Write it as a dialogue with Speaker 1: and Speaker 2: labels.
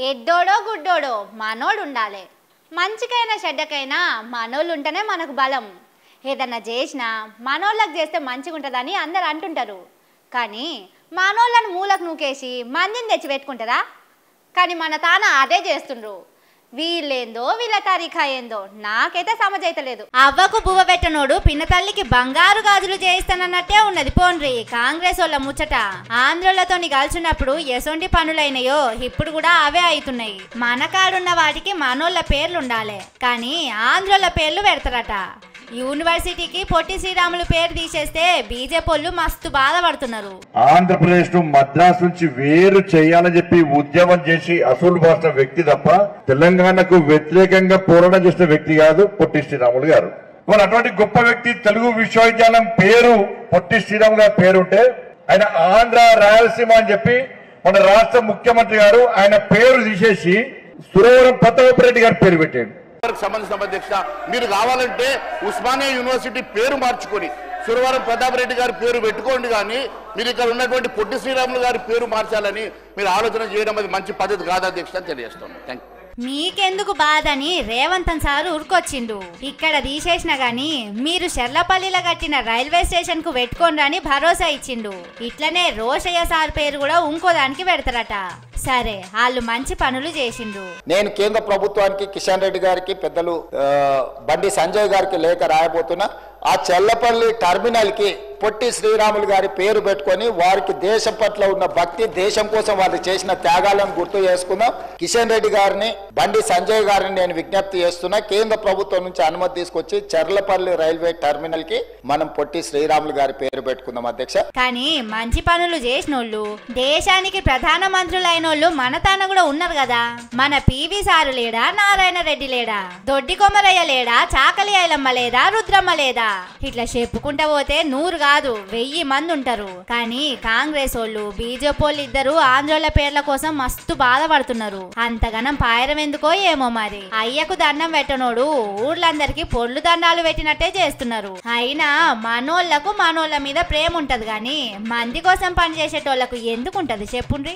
Speaker 1: ఎడ్డోడో గుడ్డోడో మనోడు ఉండాలి. మంచికైనా చెడ్డకైనా మనోళ్ళు ఉంటేనే మనకు బలం. ఏదన్నా చేసినా మనోళ్ళకి చేస్తే మంచిగా ఉంటుందని అందరు అంటుంటారు. కానీ మనోళ్ళను మూలకు నూకేసి మందిని తెచ్చి పెట్టుకుంటారా? కానీ మన తాన అదే చేస్తుండ్రు. వీళ్ళేందో వీళ్ళ తారీఖా ఏందో నాకైతే సమజైతలేదు. అవ్వకు బువ్వ పెట్టనోడు పిన్న తల్లికి బంగారు గాజులు చేయిస్తానన్నట్టే ఉన్నది. పోన్రి కాంగ్రెస్ వాళ్ళ ముచ్చట. ఆంధ్రులతోని కలిసినప్పుడు ఎసొంటి పనులైనయో ఇప్పుడు కూడా అవే అవుతున్నాయి. మన కాడున్న వాటికి మనోళ్ళ పేర్లుండాలి, కానీ ఆంధ్రుల పేర్లు పెడతారట. యూనివర్సిటీకి పొట్టి శ్రీరాములు పేరు తీసేస్తే బీజేపీ మస్తు బాధపడుతున్నారు.
Speaker 2: ఆంధ్రప్రదేశ్ ను మద్రాసు నుంచి వేరు చేయాలని చెప్పి ఉద్యమం చేసి అసలు బాసిన వ్యక్తి తప్ప తెలంగాణకు వ్యతిరేకంగా పోరాటం చేసిన వ్యక్తి కాదు పొట్టి శ్రీరాములు గారు. మరి అటువంటి గొప్ప వ్యక్తి తెలుగు విశ్వవిద్యాలయం పేరు పొట్టి శ్రీరాములు గారి పేరుంటే ఆయన ఆంధ్ర రాయలసీమ అని చెప్పి మన రాష్ట్ర ముఖ్యమంత్రి గారు ఆయన పేరు తీసేసి సురవరం ప్రతాపరెడ్డి గారి పేరు పెట్టాడు.
Speaker 3: సంబంధించిన అధ్యక్ష మీరు కావాలంటే ఉస్మానియా యూనివర్సిటీ పేరు మార్చుకొని సురవరం ప్రతాపరెడ్డి గారి పేరు పెట్టుకోండి, కానీ మీరు ఇక్కడ ఉన్నటువంటి పొట్టి శ్రీరాములు గారి పేరు మార్చాలని మీరు ఆలోచన చేయడం అది మంచి పద్ధతి కాదు అధ్యక్ష అని తెలియజేస్తున్నాను. Thank you.
Speaker 1: మీకెందుకు బాధని రేవంతన్ సార్ ఊరుకొచ్చిండు. ఇక్కడ తీసేసినా గాని మీరు షెర్లపల్లిలో కట్టిన రైల్వే స్టేషన్ కు పెట్టుకోండి అని భరోసా ఇచ్చిండు. ఇట్లనే రోషయ్య సార్ పేరు కూడా ఇంకో దానికి పెడతారట. సరే వాళ్ళు మంచి పనులు చేసిండు.
Speaker 4: నేను కేంద్ర ప్రభుత్వానికి కిషన్ రెడ్డి గారికి పెద్దలు బండి సంజయ్ గారికి లేఖ రాయబోతున్నా. ఆ చెల్లపల్లి టర్మినల్ కి పొట్టి శ్రీరాములు గారి పేరు పెట్టుకొని వారికి దేశం పట్ల ఉన్న భక్తి, దేశం కోసం వాళ్ళు చేసిన త్యాగాలను గుర్తు చేసుకుందాం. కిషన్ రెడ్డి గారిని బండి సంజయ్ గారిని నేను విజ్ఞప్తి చేస్తున్నా, కేంద్ర ప్రభుత్వం నుంచి అనుమతి తీసుకొచ్చి చెర్లపల్లి రైల్వే టర్మినల్ కి మనం పొట్టి శ్రీరాములు గారి పేరు పెట్టుకుందాం అధ్యక్ష.
Speaker 1: కానీ మంచి పనులు చేసినోళ్ళు, దేశానికి ప్రధాన మంత్రులైన మన తాన కూడా ఉన్నారు కదా. మన పివి సారు లేడా, నారాయణ రెడ్డి లేడా, దొడ్డి కొమరయ్య లేడా, చాకలి ఐలమ్మ లేదా, రుద్రమ్మ లేదా, ఇట్లా చెప్పుకుంటా పోతే 100 కాదు 1000 మంది ఉంటారు. కానీ కాంగ్రెస్ వాళ్ళు బీజేపీ వాళ్ళు ఇద్దరు ఆంధ్రోళ్ళ పేర్ల కోసం మస్తు బాధపడుతున్నారు. అంతగానం పాయరం ఎందుకో ఏమో మరి. అయ్యకు దండం పెట్టనోడు ఊర్లందరికి పొర్లు దండాలు పెట్టినట్టే చేస్తున్నారు. అయినా మనోళ్లకు మనోళ్ళ మీద ప్రేమ ఉంటది, కానీ మంది కోసం పనిచేసేటోళ్లకు ఎందుకుంటది చెప్పుండ్రి.